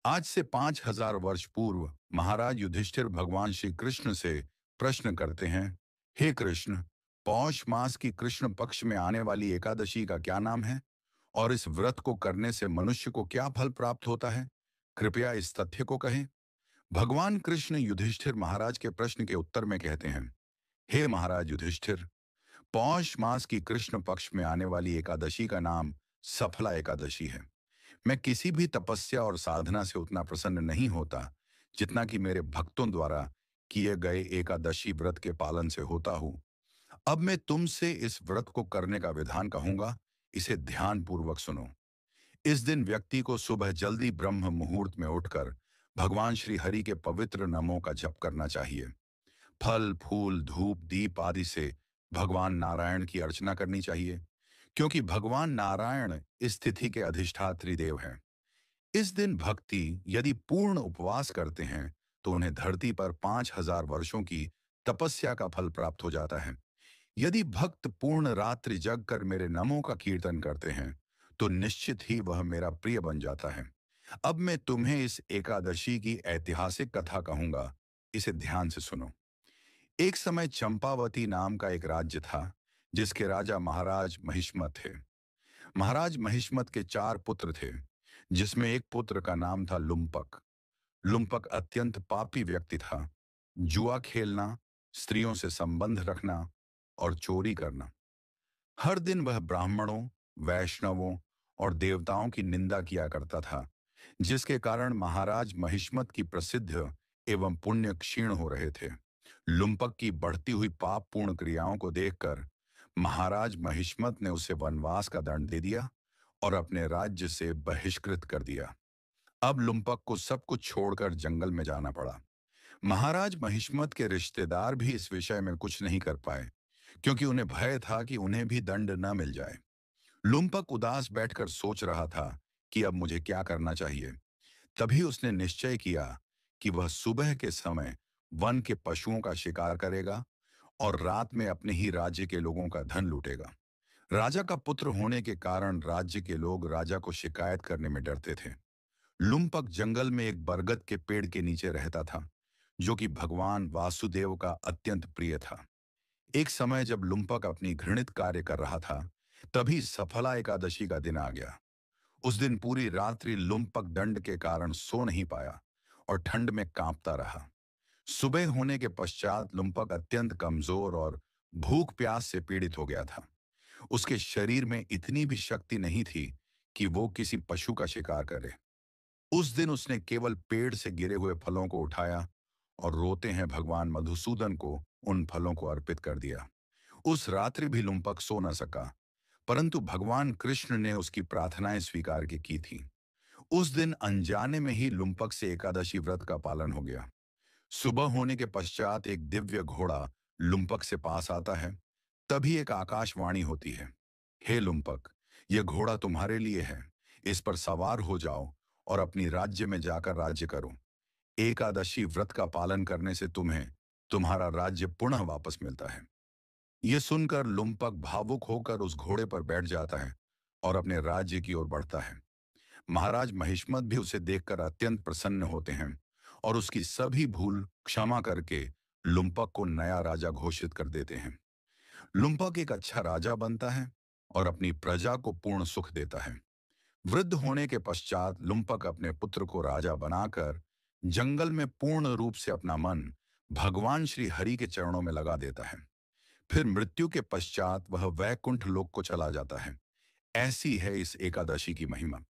आज से 5000 वर्ष पूर्व महाराज युधिष्ठिर भगवान श्री कृष्ण से प्रश्न करते हैं, हे कृष्ण, पौष मास की कृष्ण पक्ष में आने वाली एकादशी का क्या नाम है और इस व्रत को करने से मनुष्य को क्या फल प्राप्त होता है? कृपया इस तथ्य को कहें। भगवान कृष्ण युधिष्ठिर महाराज के प्रश्न के उत्तर में कहते हैं, हे महाराज युधिष्ठिर, पौष मास की कृष्ण पक्ष में आने वाली एकादशी का नाम सफला एकादशी है। मैं किसी भी तपस्या और साधना से उतना प्रसन्न नहीं होता जितना कि मेरे भक्तों द्वारा किए गए एकादशी व्रत के पालन से होता हूँ। अब मैं तुमसे इस व्रत को करने का विधान कहूंगा, इसे ध्यान पूर्वक सुनो। इस दिन व्यक्ति को सुबह जल्दी ब्रह्म मुहूर्त में उठकर भगवान श्री हरि के पवित्र नामों का जप करना चाहिए। फल, फूल, धूप, दीप आदि से भगवान नारायण की अर्चना करनी चाहिए, क्योंकि भगवान नारायण इस तिथि के अधिष्ठात्री देव हैं। इस दिन भक्ति यदि पूर्ण उपवास करते हैं तो उन्हें धरती पर 5000 वर्षों की तपस्या का फल प्राप्त हो जाता है। यदि भक्त पूर्ण रात्रि जग कर मेरे नामों का कीर्तन करते हैं तो निश्चित ही वह मेरा प्रिय बन जाता है। अब मैं तुम्हें इस एकादशी की ऐतिहासिक कथा कहूंगा, इसे ध्यान से सुनो। एक समय चंपावती नाम का एक राज्य था, जिसके राजा महाराज महिष्मत थे। महाराज महिष्मत के 4 पुत्र थे, जिसमें एक पुत्र का नाम था लुम्पक। लुम्पक अत्यंत पापी व्यक्ति था। जुआ खेलना, स्त्रियों से संबंध रखना और चोरी करना। हर दिन वह ब्राह्मणों, वैष्णवों और देवताओं की निंदा किया करता था, जिसके कारण महाराज महिष्मत की प्रसिद्ध एवं पुण्य क्षीण हो रहे थे। लुम्पक की बढ़ती हुई पापपूर्ण क्रियाओं को देखकर महाराज महिष्मत ने उसे वनवास का दंड दे दिया और अपने राज्य से बहिष्कृत कर दिया। अब लुम्पक को सब कुछ छोड़कर जंगल में जाना पड़ा। महाराज महिष्मत के रिश्तेदार भी इस विषय में कुछ नहीं कर पाए, क्योंकि उन्हें भय था कि उन्हें भी दंड न मिल जाए। लुम्पक उदास बैठकर सोच रहा था कि अब मुझे क्या करना चाहिए। तभी उसने निश्चय किया कि वह सुबह के समय वन के पशुओं का शिकार करेगा और रात में अपने ही राज्य के लोगों का धन लूटेगा। राजा का पुत्र होने के कारण राज्य के लोग राजा को शिकायत करने में डरते थे। लुम्पक जंगल में एक बरगद के पेड़ के नीचे रहता था, जो कि भगवान वासुदेव का अत्यंत प्रिय था। एक समय जब लुम्पक अपनी घृणित कार्य कर रहा था, तभी सफला एकादशी का दिन आ गया। उस दिन पूरी रात्रि लुम्पक दंड के कारण सो नहीं पाया और ठंड में कांपता रहा। सुबह होने के पश्चात लुम्पक अत्यंत कमजोर और भूख प्यास से पीड़ित हो गया था। उसके शरीर में इतनी भी शक्ति नहीं थी कि वो किसी पशु का शिकार करे। उस दिन उसने केवल पेड़ से गिरे हुए फलों को उठाया और रोते हैं भगवान मधुसूदन को उन फलों को अर्पित कर दिया। उस रात्रि भी लुम्पक सो न सका, परंतु भगवान कृष्ण ने उसकी प्रार्थनाएं स्वीकार की थी। उस दिन अनजाने में ही लुम्पक से एकादशी व्रत का पालन हो गया। सुबह होने के पश्चात एक दिव्य घोड़ा लुम्पक से पास आता है। तभी एक आकाशवाणी होती है, हे लुम्पक, यह घोड़ा तुम्हारे लिए है। इस पर सवार हो जाओ और अपनी राज्य में जाकर राज्य करो। एकादशी व्रत का पालन करने से तुम्हें तुम्हारा राज्य पुनः वापस मिलता है। यह सुनकर लुम्पक भावुक होकर उस घोड़े पर बैठ जाता है और अपने राज्य की ओर बढ़ता है। महाराज महिष्मत भी उसे देखकर अत्यंत प्रसन्न होते हैं और उसकी सभी भूल क्षमा करके लुम्पक को नया राजा घोषित कर देते हैं। लुम्पक एक अच्छा राजा बनता है और अपनी प्रजा को पूर्ण सुख देता है। वृद्ध होने के पश्चात लुम्पक अपने पुत्र को राजा बनाकर जंगल में पूर्ण रूप से अपना मन भगवान श्री हरि के चरणों में लगा देता है। फिर मृत्यु के पश्चात वह वैकुंठ लोक को चला जाता है। ऐसी है इस एकादशी की महिमा।